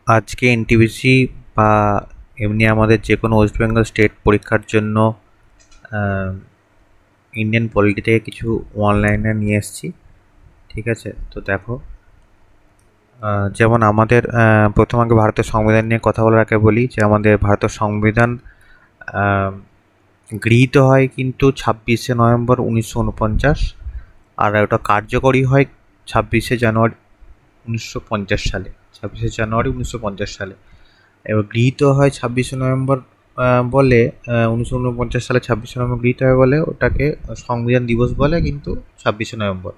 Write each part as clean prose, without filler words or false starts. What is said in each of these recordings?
আজকে এনটিপিসি বা এমনি আমাদের যে কোনো ওয়েস্ট বেঙ্গল স্টেট পরীক্ষার জন্য ইন্ডিয়ান পলিটি থেকে কিছু অনলাইনে নিয়ে এসেছি। ঠিক আছে, তো দেখো, যেমন আমাদের প্রথম আগে ভারতের সংবিধান নিয়ে কথা বলার আগে বলি যে আমাদের ভারতের সংবিধান গৃহীত হয় কিন্তু 26শে নভেম্বর 1949, আর ওটা কার্যকরী হয় 26শে জানুয়ারি 1950 সালে। 26শে জানুয়ারি 1950 সালে এবার গৃহীত হয় 26শে নভেম্বর বলে 1949 সালে 26শে নভেম্বর গৃহীত হয় বলে ওটাকে সংবিধান দিবস বলে, কিন্তু 26শে নভেম্বর।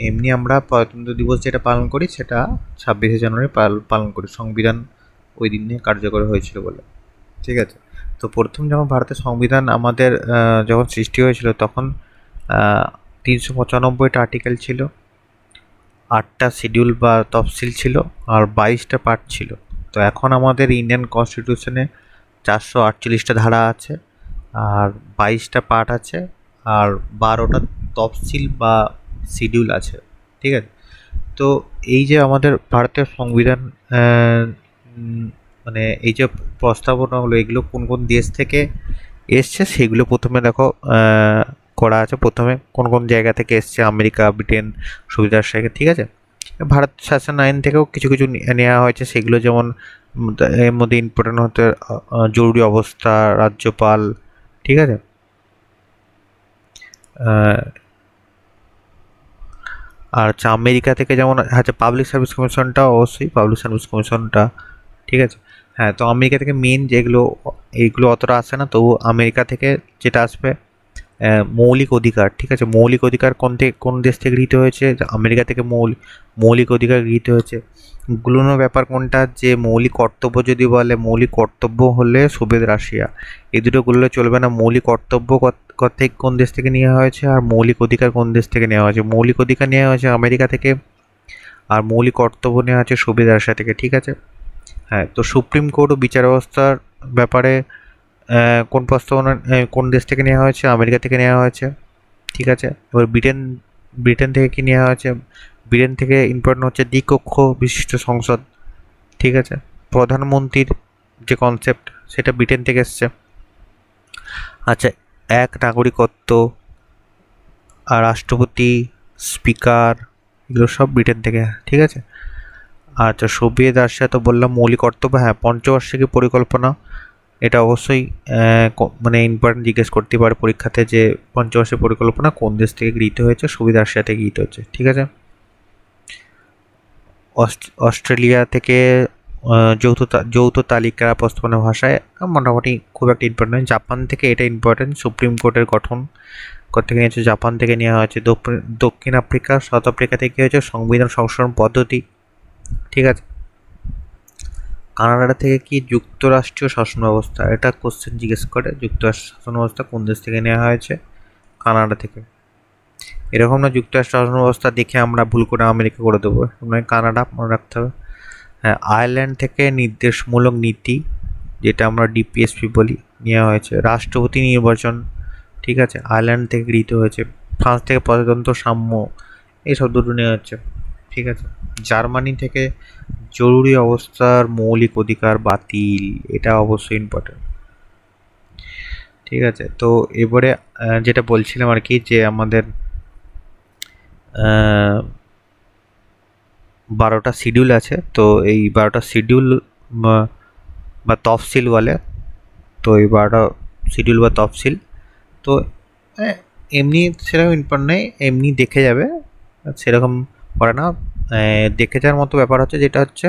এমনি আমরা প্রজাতন্ত্র দিবস যেটা পালন করি সেটা 26শে জানুয়ারি পালন করি, সংবিধান ওই দিনে কার্যকর হয়েছিল বলে। ঠিক আছে, তো প্রথম যখন ভারতের সংবিধান আমাদের যখন সৃষ্টি হয়েছিল তখন 395টা আর্টিকেল ছিল, 8টা শিডিউল বা তফসিল ছিল, আর 22টা পার্ট ছিল। তো এখন আমাদের ইন্ডিয়ান কনস্টিটিউশনে 448টা ধারা আছে, আর 22টা পার্ট আছে, আর 12টা তফসিল বা শিডিউল আছে। ঠিক আছে, তো এই যে আমাদের ভারতের সংবিধান মানে এই যে প্রস্তাবনাগুলো, এগুলো কোন কোন দেশ থেকে এসছে সেগুলো প্রথমে দেখো করা আছে। প্রথমে কোন কোন জায়গা থেকে এসছে: আমেরিকা, ব্রিটেন, সুবিধার সাথে। ঠিক আছে, ভারত শাসন আইন থেকেও কিছু কিছু নেওয়া হয়েছে, সেগুলো যেমন এর মধ্যে ইম্পর্টেন্ট হতে জরুরি অবস্থা, রাজ্যপাল। ঠিক আছে, আর হচ্ছে আমেরিকা থেকে যেমন হচ্ছে পাবলিক সার্ভিস কমিশনটা, অবশ্যই পাবলিক সার্ভিস কমিশনটা। ঠিক আছে, হ্যাঁ, তো আমেরিকা থেকে মেন যেগুলো, এইগুলো অতটা আসে না, তবু আমেরিকা থেকে যেটা আসবে মৌলিক অধিকার। ঠিক আছে, মৌলিক অধিকার কোন দেশ থেকে গৃহীত হয়েছে? আমেরিকা থেকে মৌলিক অধিকার গৃহীত হয়েছে। গুলোনো ব্যাপার কোনটা, যে মৌলিক কর্তব্য যদি বলে, মৌলিক কর্তব্য হলে সোভিয়েত রাশিয়া। এই দুটো গুলো চলবে না। মৌলিক কর্তব্য কোন দেশ থেকে নেওয়া হয়েছে, আর মৌলিক অধিকার কোন দেশ থেকে নেওয়া হয়েছে? মৌলিক অধিকার নেওয়া হয়েছে আমেরিকা থেকে, আর মৌলিক কর্তব্য নেওয়া হয়েছে সোভিয়েত রাশিয়া থেকে। ঠিক আছে, হ্যাঁ, তো সুপ্রিম কোর্ট ও বিচার ব্যবস্থার ব্যাপারে কোন প্রস্তাবনা কোন দেশ থেকে নেওয়া হয়েছে? আমেরিকা থেকে নেওয়া হয়েছে। ঠিক আছে, এবার ব্রিটেন থেকে কি নেওয়া হয়েছে? ব্রিটেন থেকে ইম্পর্টেন্ট হচ্ছে দ্বিকক্ষ বিশিষ্ট সংসদ। ঠিক আছে, প্রধানমন্ত্রীর যে কনসেপ্ট সেটা ব্রিটেন থেকে এসছে। আচ্ছা, এক নাগরিকত্ব, আর রাষ্ট্রপতি, স্পিকার, এগুলো সব ব্রিটেন থেকে। ঠিক আছে, আচ্ছা, সোভিয়েত রাশিয়া তো বললাম মৌলিক কর্তব্য। হ্যাঁ, পঞ্চবার্ষিকী পরিকল্পনা, এটা অবশ্যই মানে ইম্পর্টেন্ট জিজ্ঞেস করতে পারে পরীক্ষাতে, যে পঞ্চবার্ষিক পরিকল্পনা কোন দেশ থেকে গৃহীত হয়েছে? সোভিয়েত রাশিয়া থেকে গৃহীত হয়েছে। ঠিক আছে, অস্ট্রেলিয়া থেকে যৌথ তালিকা প্রস্তাবনা ভাষায় মোটামুটি খুব একটা ইম্পর্টেন্ট নয়। জাপান থেকে এটা ইম্পর্টেন্ট, সুপ্রিম কোর্টের গঠন থেকে নিয়েছে, জাপান থেকে নেওয়া হয়েছে। দক্ষিণ আফ্রিকা, সাউথ আফ্রিকা থেকে হয়েছে সংবিধান সংশোধন পদ্ধতি। ঠিক আছে, কানাডা থেকে কি যুক্তরাষ্ট্রীয় শাসন ব্যবস্থা, এটা কোশ্চেন জিজ্ঞেস করে। যুক্তরাষ্ট্র শাসন ব্যবস্থা কোন দেশ থেকে নেওয়া হয়েছে? কানাডা থেকে। এরকম না যুক্তরাষ্ট্র শাসন ব্যবস্থা দেখে আমরা ভুল করে আমেরিকা করে দেবো, মানে কানাডা মনে রাখতে হবে। হ্যাঁ, আয়ারল্যান্ড থেকে নির্দেশমূলক নীতি, যেটা আমরা ডিপিএসপি বলি, নেওয়া হয়েছে। রাষ্ট্রপতি নির্বাচন, ঠিক আছে, আয়ারল্যান্ড থেকে গৃহীত হয়েছে। ফ্রান্স থেকে প্রজাতন্ত্র সাম্য, এইসব দুটো নেওয়া হচ্ছে। ঠিক আছে, জার্মানি থেকে জরুরি অবস্থার মৌলিক অধিকার বাতিল, এটা অবশ্যই ইম্পর্টেন্ট। ঠিক আছে, তো এবারে যেটা বলছিলাম আর কি, যে আমাদের 12টা শিডিউল আছে। তো এই 12টা শিডিউল বা তফসিল বলে। তো এই 12টা শিডিউল বা তফসিল, তো এমনি সেরকম ইম্পর্টেন্ট নেই, এমনি দেখে যাবে, সেরকম করে না। দেখে যাওয়ার মতো ব্যাপার হচ্ছে, যেটা হচ্ছে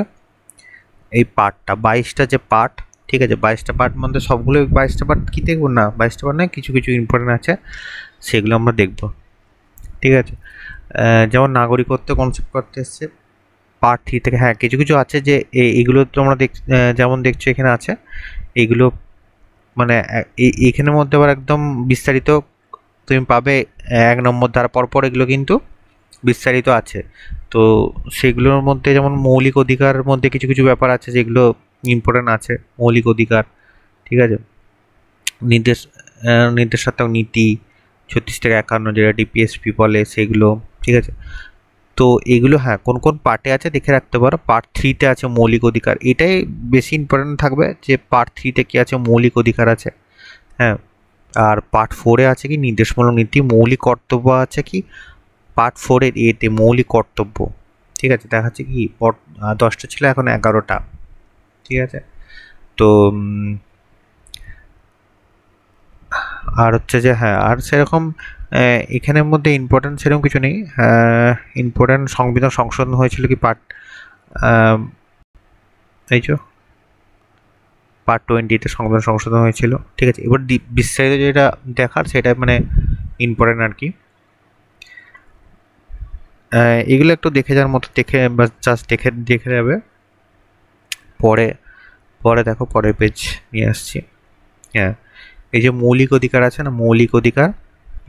এই পার্টটা, 22টা যে পার্ট। ঠিক আছে, 22টা পার্ট মধ্যে সবগুলো 22টা পার্ট কি দেখবো না, 22টা পার্ট নয়, কিছু কিছু ইম্পর্টেন্ট আছে, সেগুলো আমরা দেখব। ঠিক আছে, যেমন নাগরিকত্ব কনসেপ্ট করতে এসছে পার্ট 3 থেকে। হ্যাঁ, কিছু কিছু আছে যে এইগুলো তোমরা যেমন দেখছো এখানে আছে, এইগুলো মানে এইখানের মধ্যে আবার একদম বিস্তারিত তুমি পাবে 1 নম্বর ধারা পরপর, এগুলো কিন্তু বিস্তারিত আছে। তো সেগুলোর মধ্যে যেমন মৌলিক অধিকারের মধ্যে কিছু কিছু ব্যাপার আছে যেগুলো ইম্পর্টেন্ট আছে। মৌলিক অধিকার, ঠিক আছে, নির্দেশাত্মক নীতি 36 থেকে 51, যেটা ডিপিএসপি বলে, সেগুলো। ঠিক আছে, তো এগুলো হ্যাঁ কোন কোন পার্টে আছে দেখে রাখতে পারো। পার্ট 3-তে আছে মৌলিক অধিকার, এটাই বেশি ইম্পর্টেন্ট থাকবে যে পার্ট 3-তে কি আছে, মৌলিক অধিকার আছে। হ্যাঁ, আর পার্ট 4-এ আছে কি নির্দেশমূলক নীতি, মৌলিক কর্তব্য আছে কি পার্ট 4-এর এতে মৌলিক কর্তব্য। ঠিক আছে, দেখাচ্ছে কি 10টা ছিল, এখন 11টা। ঠিক আছে, তো আর হচ্ছে যে হ্যাঁ, আর সেরকম এখানের মধ্যে ইম্পর্টেন্ট সেরকম কিছু নেই। ইম্পর্টেন্ট সংবিধান সংশোধন হয়েছিল কি পার্ট এই যে পার্ট 20-তে সংবিধান সংশোধন হয়েছিল। ঠিক আছে, এবার বিস্তারিত যেটা দেখার সেটা মানে ইম্পর্টেন্ট আর কি। এগুলো একটু দেখে যাওয়ার মতো, দেখে বা জাস্ট দেখে দেখে যাবে। পরে পরে দেখো, পরের পেজ নিয়ে আসছি। হ্যাঁ, এই যে মৌলিক অধিকার আছে না, মৌলিক অধিকার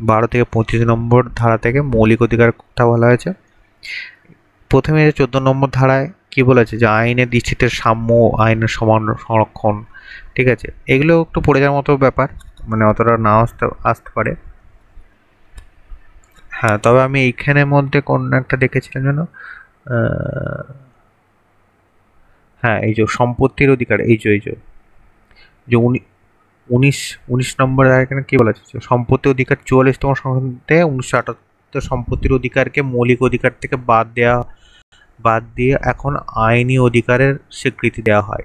12 থেকে 25 নম্বর ধারা থেকে মৌলিক অধিকার কথা বলা হয়েছে। প্রথমে 14 নম্বর ধারায় কি বলেছে যে আইনের দৃষ্টিতে সাম্য, আইনের সমান সংরক্ষণ। ঠিক আছে, এগুলো একটু পড়ে যাওয়ার মতো ব্যাপার, মানে অতটা না আসতে পারে। হ্যাঁ, তবে আমি এইখানের মধ্যে কোন একটা দেখেছিলাম যেন, হ্যাঁ এই যে সম্পত্তির অধিকার, এই যে যে 19 নম্বর এখানে কি বলা আছে, সম্পত্তি অধিকার 44তম সংশোধনীতে 1978 সম্পত্তির অধিকারকে মৌলিক অধিকার থেকে বাদ দিয়ে এখন আইনি অধিকারের স্বীকৃতি দেওয়া হয়।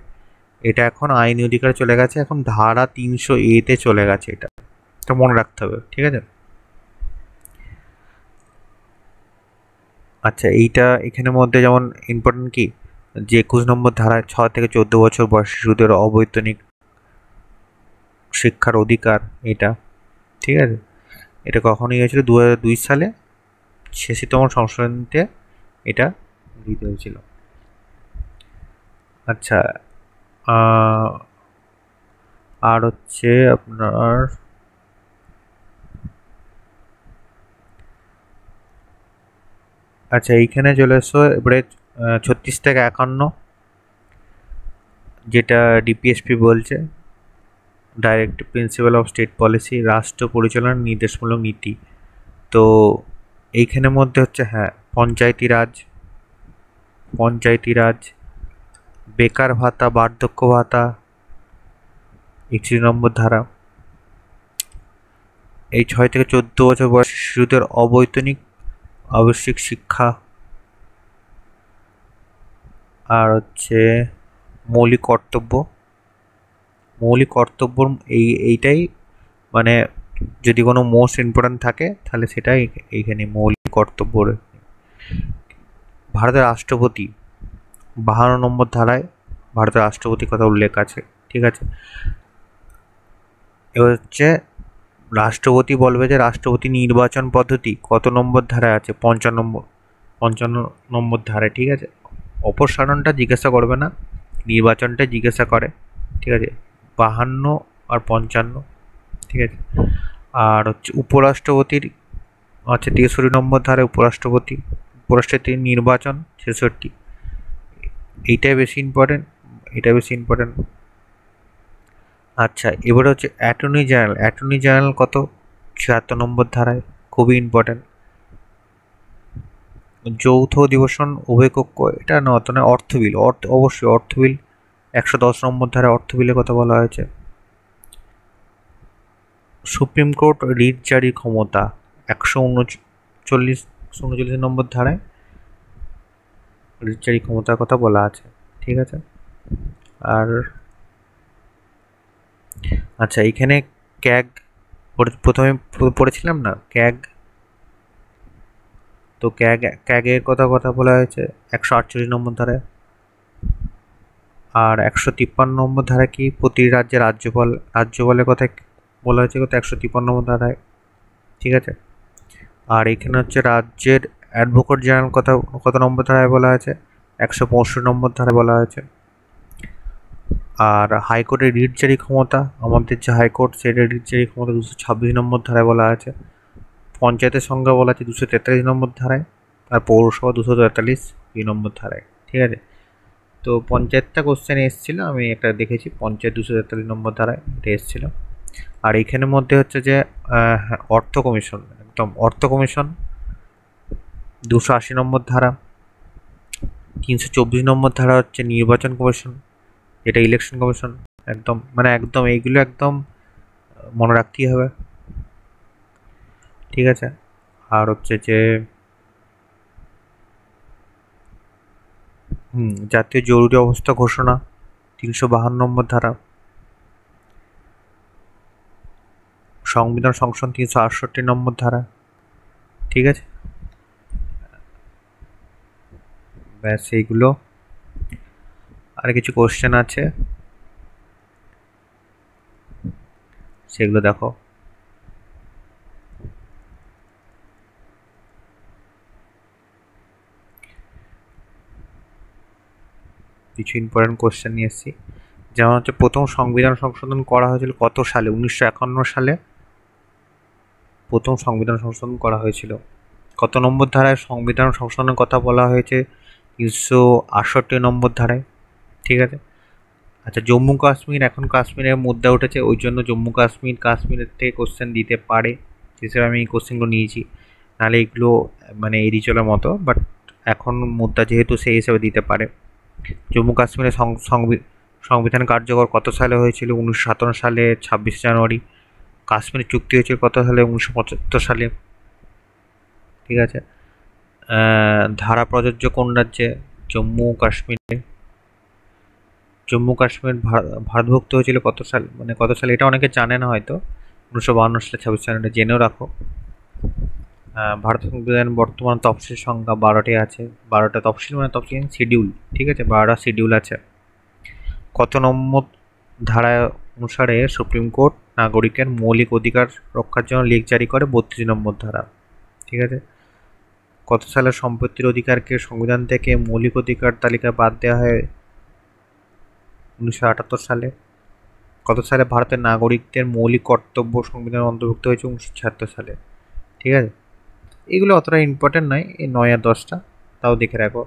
এটা এখন আইনি অধিকারে চলে গেছে, এখন ধারা 300A-তে চলে গেছে। এটা মনে রাখতে হবে। ঠিক আছে, আচ্ছা এইটা এখানের মধ্যে যেমন ইম্পর্টেন্ট কি যে 21 নম্বর ধারায় 6 থেকে 14 বছর বয়সী শিশুদের অবৈতনিক শিক্ষার অধিকার এটা। ঠিক আছে, এটা কখনই হয়েছিল 2002 সালে 86তম সংশোধনীতে এটা দিতে হয়েছিল। আচ্ছা, আর হচ্ছে আপনার আচ্ছা এইখানে চলে এসো এবারে 36 থেকে 51, যেটা ডিপিএসপি বলছে, directive principle of state policy, রাষ্ট্র পরিচালনার নির্দেশমূলক নীতি। তো এইখানের মধ্যে হচ্ছে হ্যাঁ পঞ্চায়েতি রাজ, বেকার ভাতা, বার্ধক্য ভাতা 31 নম্বর ধারা, এই 6 থেকে 14 বছর বয়সী শিশুদের অবৈতনিক আবশ্যিক শিক্ষা, আর হচ্ছে মৌলিক কর্তব্য এইটাই মানে যদি কোনো মোস্ট ইম্পর্টেন্ট থাকে তাহলে সেটাই এইখানে মৌলিক কর্তব্য। ভারতের রাষ্ট্রপতি 52 নম্বর ধারায় ভারতের রাষ্ট্রপতির কথা উল্লেখ আছে। ঠিক আছে, এবার হচ্ছে রাষ্ট্রপতি বলবে যে রাষ্ট্রপতি নির্বাচন পদ্ধতি কত নম্বর ধারায় আছে, 55 নম্বর ধারায়। ঠিক আছে, অপসারণটা জিজ্ঞাসা করবে না, নির্বাচনটা জিজ্ঞাসা করে। ঠিক আছে, 52 আর 55। ঠিক আছে, আর হচ্ছে উপরাষ্ট্রপতির হচ্ছে 63 নম্বর ধারায় উপরাষ্ট্রপতির নির্বাচন 66। এইটাই বেশি ইম্পর্টেন্ট। আচ্ছা, এবার হচ্ছে অ্যাটর্নি জেনারেল কত, 76 নম্বর ধারায়, খুবই ইম্পর্টেন্ট। যৌথ অধিবেশন উভয় কক্ষ, এটা না অত না, অর্থ বিল, অবশ্যই অর্থ বিল 110 নম্বর ধারায় অর্থ বিলের কথা বলা হয়েছে। সুপ্রিম কোর্ট রিট জারির ক্ষমতা 139 নম্বর ধারায় রিট জারির ক্ষমতার কথা বলা আছে। ঠিক আছে, আর আচ্ছা এখানে ক্যাগ প্রথমে পড়েছিলাম না, তো ক্যাগের কথা বলা হয়েছে 148 নম্বর ধারায়। আর 153 নম্বর ধারা কি প্রতি রাজ্যে রাজ্যপালের কথা বলা হয়েছে কত, 153 নম্বর ধারায়। ঠিক আছে, আর এখানে হচ্ছে রাজ্যের অ্যাডভোকেট জেনারেল কত নম্বর ধারায় বলা হয়েছে, 165 নম্বর ধারায় বলা হয়েছে। আর হাইকোর্টের রিট জারি ক্ষমতা, আমাদের যে হাইকোর্ট সেটা রিট জারি ক্ষমতা 226 নম্বর ধারায় বলা আছে। পঞ্চায়েতের সংখ্যা বলা আছে 243 নম্বর ধারায়, আর পৌরসভা 243 নম্বর ধারায়। ঠিক আছে, তো পঞ্চায়েতটা কোশ্চেন এসেছিলো, আমি একটা দেখেছি পঞ্চায়েত 243 নম্বর ধারায় এটা এসেছিলো। আর এখানের মধ্যে হচ্ছে যে অর্থ কমিশন 280 নম্বর ধারা। 324 নম্বর ধারা হচ্ছে নির্বাচন কমিশন, এটা ইলেকশন কমিশন। একদম এইগুলো একদম মনে রাখতেই হবে, ঠিক আছে। আর হচ্ছে যে জাতীয় জরুরি অবস্থা ঘোষণা, 352 নম্বর ধারা। সংবিধান সংশোধন 368 নম্বর ধারা, ঠিক আছে। ব্যাস এইগুলো। আর কিছু কোশ্চেন আছে, সেগুলো দেখো। কিছু ইম্পর্টেন্ট কোশ্চেন নিয়ে এসেছি, যেমন হচ্ছে প্রথম সংবিধান সংশোধন করা হয়েছিল কত সালে? 1951 সালে প্রথম সংবিধান সংশোধন করা হয়েছিল। কত নম্বর ধারায় সংবিধান সংশোধনের কথা বলা হয়েছে? 368 নম্বর ধারায়, ঠিক আছে। আচ্ছা, জম্মু কাশ্মীর, এখন কাশ্মীরের মুদ্রা উঠেছে, ওই জন্য জম্মু কাশ্মীরের থেকে কোশ্চেন দিতে পারে হিসেবে আমি এই কোশ্চেনগুলো নিয়েছি। নাহলে এগুলো মানে এড়িয়ে চলার মতো, বাট এখন মুদ্রা যেহেতু সেই হিসেবে দিতে পারে। জম্মু কাশ্মীরের সংবিধান কার্যকর কত সালে হয়েছিল? 1957 সালে 26 জানুয়ারি। কাশ্মীর চুক্তি হয়েছিল কত সালে? 1975 সালে, ঠিক আছে। ধারা প্রযোজ্য কোন রাজ্যে? জম্মু কাশ্মীরে। জম্মু কাশ্মীর ভারতভুক্ত হয়েছিল কত সাল, কত সালে? এটা অনেকে জানে না হয়তো। 1952 সালে 26 জানুয়ারি, জেনেও রাখো। ভারতের সংবিধান বর্তমান তফসিল সংখ্যা 12টি আছে। 12টা তফসিল, তফসিল শিডিউল, ঠিক আছে, 12টা শিডিউল আছে। কত নম্বর ধারা অনুসারে সুপ্রিম কোর্ট নাগরিকের মৌলিক অধিকার রক্ষার জন্য লিখ জারি করে? 32 নম্বর ধারা, ঠিক আছে। কত সালে সম্পত্তির অধিকারকে সংবিধান থেকে মৌলিক অধিকার তালিকায় বাদ দেওয়া হয়? 1978 সালে। কত সালে ভারতের নাগরিকদের মৌলিক কর্তব্য সংবিধানে অন্তর্ভুক্ত হয়েছে? 1976 সালে, ঠিক আছে। এগুলো অতটা ইম্পর্টেন্ট নয়, এই 9 আর 10টা তাও দেখে রাখো।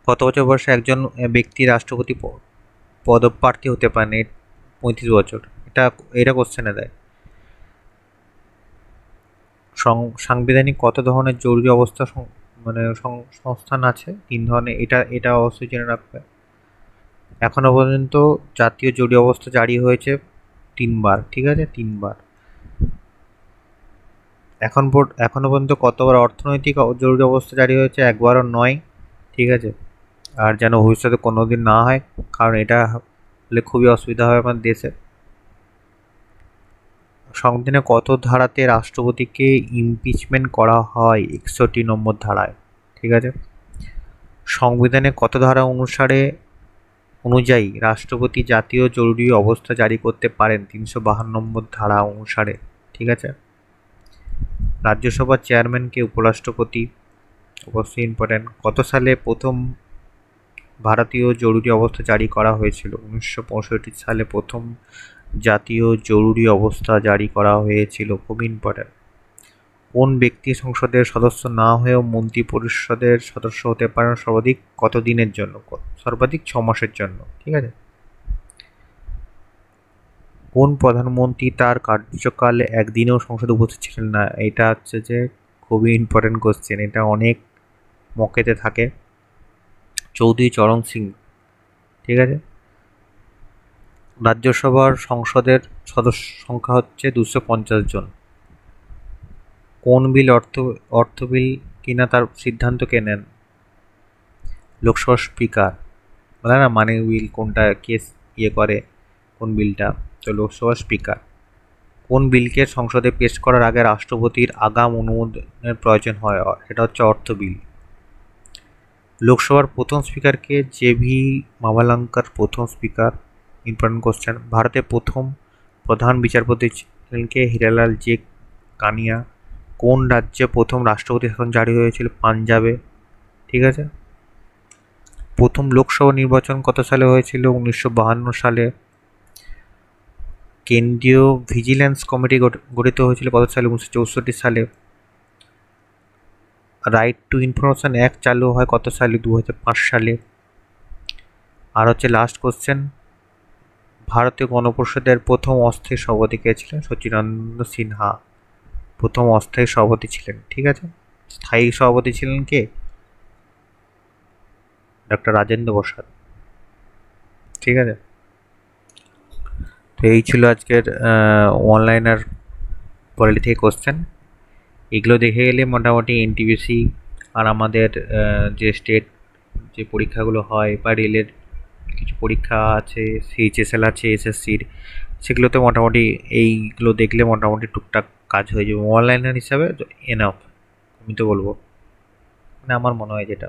কত বছর বয়সে একজন ব্যক্তি রাষ্ট্রপতি পদপ্রার্থী হতে পারেন? 35 বছর। এটা কোশ্চেনে দেয়। সাংবিধানিক কত ধরনের জরুরি অবস্থা সংস্থান আছে? 3 ধরনের। এটা অবশ্যই জেনে রাখবে। এখনো পর্যন্ত জাতীয় জরুরি অবস্থা জারি হয়েছে 3বার, ঠিক আছে, 3বার। এখনো পর্যন্ত কতবার অর্থনৈতিক জরুরি অবস্থা জারি হয়েছে? একবারও নয়, ঠিক আছে। আর যেন ভবিষ্যতে কোনোদিন না হয়, কারণ এটা হলে খুবই অসুবিধা হবে আমাদের দেশে। সংবিধানে কত ধারাতে রাষ্ট্রপতিকে ইমপিচমেন্ট করা হয়? 61 নম্বর ধারায়, ঠিক আছে। সংবিধানে কত ধারা অনুযায়ী রাষ্ট্রপতি জাতীয় জরুরি অবস্থা জারি করতে পারেন? 352 নম্বর ধারা অনুসারে, ঠিক আছে। রাজ্যসভার চেয়ারম্যানকে উপরাষ্ট্রপতি, অবশ্যই ইম্পর্টেন্ট। কত সালে প্রথম ভারতীয় জরুরি অবস্থা জারি করা হয়েছিল? 1965 সালে প্রথম জাতীয় জরুরি অবস্থা জারি করা হয়েছিল, খুবই ইম্পর্টেন্ট। কোন ব্যক্তি সংসদের সদস্য না হয়েও মন্ত্রী পরিষদের সদস্য হতে পারেন সর্বাধিক কত দিনের জন্য? সর্বাধিক 6 মাসের জন্য, ঠিক আছে। কোন প্রধানমন্ত্রী তার কার্যকালে একদিনেও সংসদে উপস্থিত ছিলেন না? এটা হচ্ছে যে খুবই ইম্পর্টেন্ট কোশ্চেন, এটা অনেক মকেতে থাকে। চৌধুরী চরণ সিং, ঠিক আছে। রাজ্যসভার সংসদের সদস্য সংখ্যা হচ্ছে 250 জন। কোন বিল অর্থ বিল কিনা তার সিদ্ধান্ত কে নেন? লোকসভার স্পিকার। বলে না মানি বিল কোনটা কেস করে, কোন বিলটা, তো লোকসভার স্পিকার। কোন বিলকে সংসদে পেশ করার আগে রাষ্ট্রপতির আগাম অনুমোদনের প্রয়োজন হয়? এটা হচ্ছে অর্থ বিল। লোকসভার প্রথম স্পিকারকে? জে.ভি. মাভালাঙ্কার প্রথম স্পিকার, ইম্পর্টেন্ট কোশ্চেন। ভারতের প্রথম প্রধান বিচারপতি ছিলেন কে? হীরালাল জে কানিয়া। কোন রাজ্যে প্রথম রাষ্ট্রপতি শাসন জারি হয়েছিল? পাঞ্জাবে, ঠিক আছে। প্রথম লোকসভা নির্বাচন কত সালে হয়েছিল? 1952 সালে। কেন্দ্রীয় ভিজিল্যান্স কমিটি গঠিত হয়েছিল কত সালে? 1964 সালে। রাইট টু ইনফরমেশন অ্যাক্ট চালু হয় কত সালে? 2005 সালে। আর হচ্ছে লাস্ট কোশ্চেন, ভারতীয় গণপরিষদের প্রথম অস্থায়ী সভাপতি কে ছিলেন? সচিদানন্দ সিনহা প্রথম অস্থায়ী সভাপতি ছিলেন, ঠিক আছে। স্থায়ী সভাপতি ছিলেন কে? ডক্টর রাজেন্দ্র প্রসাদ। ঠিক আছে, তো এই ছিল আজকের অনলাইনার পলিটি থেকে কোশ্চেন। এগুলো দেখে গেলে মোটামুটি এনটিপিসি আর আমাদের যে স্টেট যে পরীক্ষাগুলো হয় বা রেলের কিছু পরীক্ষা আছে, সিএইচএসএল আছে, এসএসসির, সেগুলোতে মোটামুটি এইগুলো দেখলে মোটামুটি টুকটাক কাজ হয়ে যাবে অনলাইনার হিসাবে। এনাফ আমি তো বলবো, মানে আমার মনে হয় যেটা।